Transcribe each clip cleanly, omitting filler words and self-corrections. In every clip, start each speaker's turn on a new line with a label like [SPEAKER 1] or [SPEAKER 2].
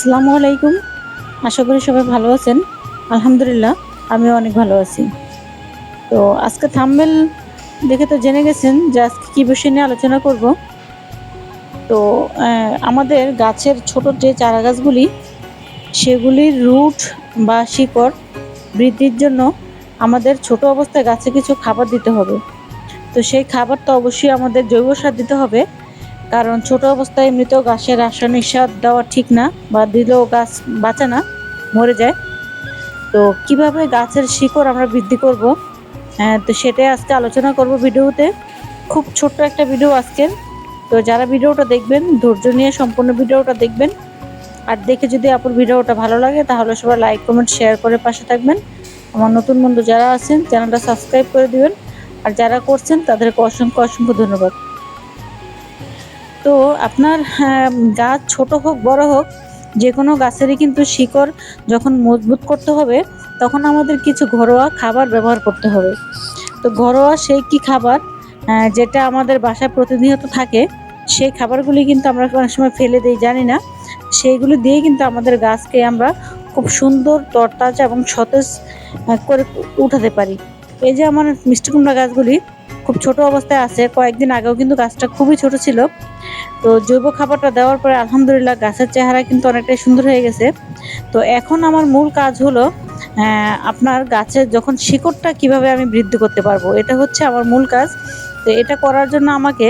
[SPEAKER 1] আসসালামু আলাইকুম। আশা করি সবাই ভালো আছেন। আলহামদুলিল্লাহ আমিও অনেক ভালো আছি। তো আজকে থাম্বনেল দেখে তো জেনে গেছেন যে আজকে কী বিষয় নিয়ে আলোচনা করব। তো আমাদের গাছের ছোট যে চারা গাছগুলি সেগুলির রুট বা শিকড় বৃদ্ধির জন্য আমাদের ছোট অবস্থায় গাছে কিছু খাবার দিতে হবে। তো সেই খাবারটা অবশ্যই আমাদের জৈব সার দিতে হবে, কারণ ছোট অবস্থায় এমনিতেও গাছের রাসায়নিক সার দেওয়া ঠিক না, বা দিলেও গাছ বাঁচে না, মরে যায়। তো কিভাবে গাছের শিকড় আমরা বৃদ্ধি করব, তো সেটাই আজকে আলোচনা করব ভিডিওতে। খুব ছোট্ট একটা ভিডিও আজকের। তো যারা ভিডিওটা দেখবেন ধৈর্য নিয়ে সম্পূর্ণ ভিডিওটা দেখবেন, আর দেখে যদি আপনার ভিডিওটা ভালো লাগে তাহলে সবাই লাইক কমেন্ট শেয়ার করে পাশে থাকবেন। আমার নতুন বন্ধু যারা আছেন চ্যানেলটা সাবস্ক্রাইব করে দিবেন, আর যারা করছেন তাদেরকে অসংখ্য অসংখ্য ধন্যবাদ। তো আপনার গাছ ছোট হোক বড় হোক, যে কোনো গাছেরই কিন্তু শিকড় যখন মজবুত করতে হবে তখন আমাদের কিছু ঘরোয়া খাবার ব্যবহার করতে হবে। তো ঘরোয়া সেই কি খাবার, যেটা আমাদের বাসায় প্রতিনিয়ত থাকে, সেই খাবারগুলি কিন্তু আমরা অনেক সময় ফেলে দিই, জানি না। সেইগুলো দিয়ে কিন্তু আমাদের গাছকে আমরা খুব সুন্দর তরতাজা এবং সতেজ করে উঠাতে পারি। এই যে আমার মিষ্টি কুমড়া গাছগুলি খুব ছোট অবস্থায় আছে, কয়েকদিন আগেও কিন্তু গাছটা খুবই ছোট ছিল। তো জৈব খাবারটা দেওয়ার পরে আলহামদুলিল্লাহ গাছের চেহারা কিন্তু অনেকটাই সুন্দর হয়ে গেছে। তো এখন আমার মূল কাজ হলো আপনার গাছের যখন শিকড়টা কিভাবে আমি বৃদ্ধি করতে পারবো, এটা হচ্ছে আমার মূল কাজ। তো এটা করার জন্য আমাকে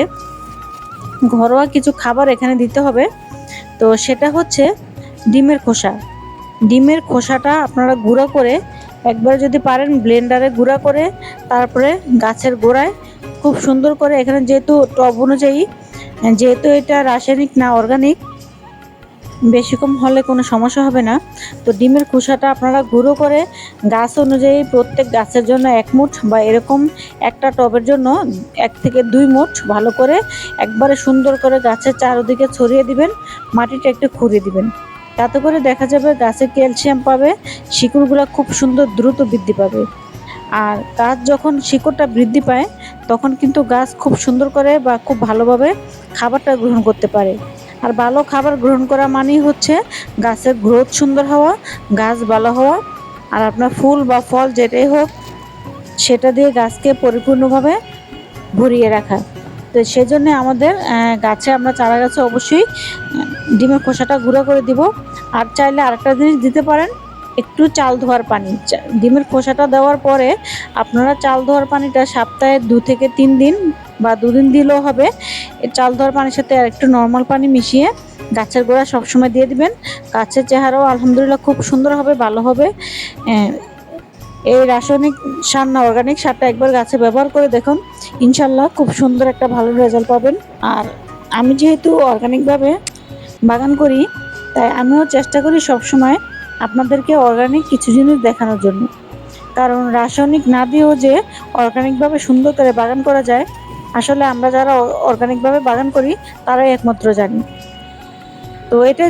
[SPEAKER 1] ঘরোয়া কিছু খাবার এখানে দিতে হবে। তো সেটা হচ্ছে ডিমের খোসা। ডিমের খোসাটা আপনারা গুঁড়ো করে, একবার যদি পারেন ব্লেন্ডারে গুঁড়া করে, তারপরে গাছের গোড়ায় খুব সুন্দর করে, এখানে যেহেতু টব অনুযায়ী, যেহেতু এটা রাসায়নিক না অর্গানিক, বেশি কম হলে কোনো সমস্যা হবে না। তো ডিমের খোসাটা আপনারা গুঁড়ো করে গাছ অনুযায়ী প্রত্যেক গাছের জন্য 1 মুঠ, বা এরকম একটা টবের জন্য 1 থেকে 2 মুঠ ভালো করে একবারে সুন্দর করে গাছের চারদিকে ছড়িয়ে দিবেন। মাটিটা একটু খুঁড়িয়ে দিবেন, তাতে করে দেখা যাবে গাছে ক্যালসিয়াম পাবে, শিকড়গুলো খুব সুন্দর দ্রুত বৃদ্ধি পাবে। আর গাছ যখন শিকড়টা বৃদ্ধি পায় তখন কিন্তু গাছ খুব সুন্দর করে বা খুব ভালোভাবে খাবারটা গ্রহণ করতে পারে। আর ভালো খাবার গ্রহণ করা মানেই হচ্ছে গাছের গ্রোথ সুন্দর হওয়া, গাছ ভালো হওয়া, আর আপনার ফুল বা ফল যেটাই হোক সেটা দিয়ে গাছকে পরিপূর্ণভাবে ভরিয়ে রাখা। তো সেজন্য আমাদের গাছে, আমরা চারা গাছে অবশ্যই ডিমের খোসাটা গুঁড়ো করে দিব। আর চাইলে আরেকটা জিনিস দিতে পারেন, একটু চাল ধোয়ার পানি। ডিমের খোসাটা দেওয়ার পরে আপনারা চাল ধোয়ার পানিটা সপ্তাহে 2 থেকে 3 দিন বা 2 দিন দিলেও হবে। এই চাল ধোয়ার পানির সাথে আর একটু নর্মাল পানি মিশিয়ে গাছের গোড়া সবসময় দিয়ে দিবেন। গাছের চেহারাও আলহামদুলিল্লাহ খুব সুন্দর হবে, ভালো হবে। এই রাসায়নিক সার না, অর্গানিক সারটা একবার গাছে ব্যবহার করে দেখুন, ইনশাল্লাহ খুব সুন্দর একটা ভালো রেজাল্ট পাবেন। আর আমি যেহেতু অর্গানিকভাবে বাগান করি, তাই আমিও চেষ্টা করি সবসময় আপনাদেরকে অর্গানিক কিছু জিনিস দেখানোর জন্য। কারণ রাসায়নিক না দিয়েও যে অর্গানিকভাবে সুন্দর করে বাগান করা যায়, আসলে আমরা যারা অর্গানিকভাবে বাগান করি তারাই একমাত্র জানি। তো এটা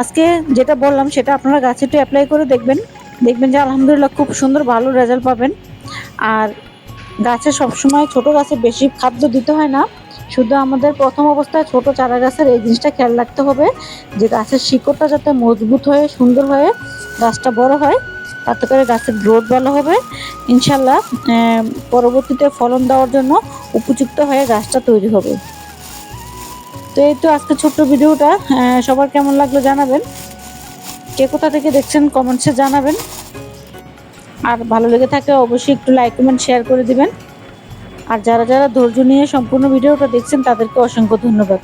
[SPEAKER 1] আজকে যেটা বললাম সেটা আপনারা গাছে একটু অ্যাপ্লাই করে দেখবেন, দেখবেন যে আলহামদুলিল্লাহ খুব সুন্দর ভালো রেজাল্ট পাবেন। আর গাছে সবসময়, ছোট গাছে বেশি খাদ্য দিতে হয় না, শুধু আমাদের প্রথম অবস্থায় ছোট চারা গাছের এই জিনিসটা খেয়াল রাখতে হবে যে গাছের শিকড়টা যাতে মজবুত হয়ে সুন্দর হয়ে গাছটা বড় হয়, তাতে করে গাছের গ্রোথ ভালো হবে ইনশাল্লাহ। পরবর্তীতে ফলন দেওয়ার জন্য উপযুক্ত হয়ে গাছটা তৈরি হবে। তো এই তো আজকে ছোট্ট ভিডিওটা, সবার কেমন লাগলো জানাবেন। কে কোথা থেকে দেখছেন কমেন্টসে জানাবেন। আর ভালো লেগে থাকলে অবশ্যই একটু লাইক কমেন্ট শেয়ার করে দিবেন। আর যারা যারা ধৈর্য নিয়ে সম্পূর্ণ ভিডিওটা দেখছেন তাদেরকে অসংখ্য ধন্যবাদ।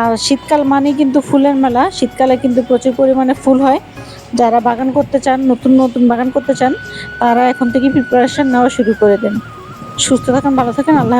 [SPEAKER 1] আর শীতকাল মানেই কিন্তু ফুলের মেলা, শীতকালে কিন্তু প্রচুর পরিমাণে ফুল হয়। যারা বাগান করতে চান, নতুন নতুন বাগান করতে চান, তারা এখন থেকে প্রিপারেশন নেওয়া শুরু করে দেন। সুস্থ থাকেন, ভালো থাকেন, আল্লাহ।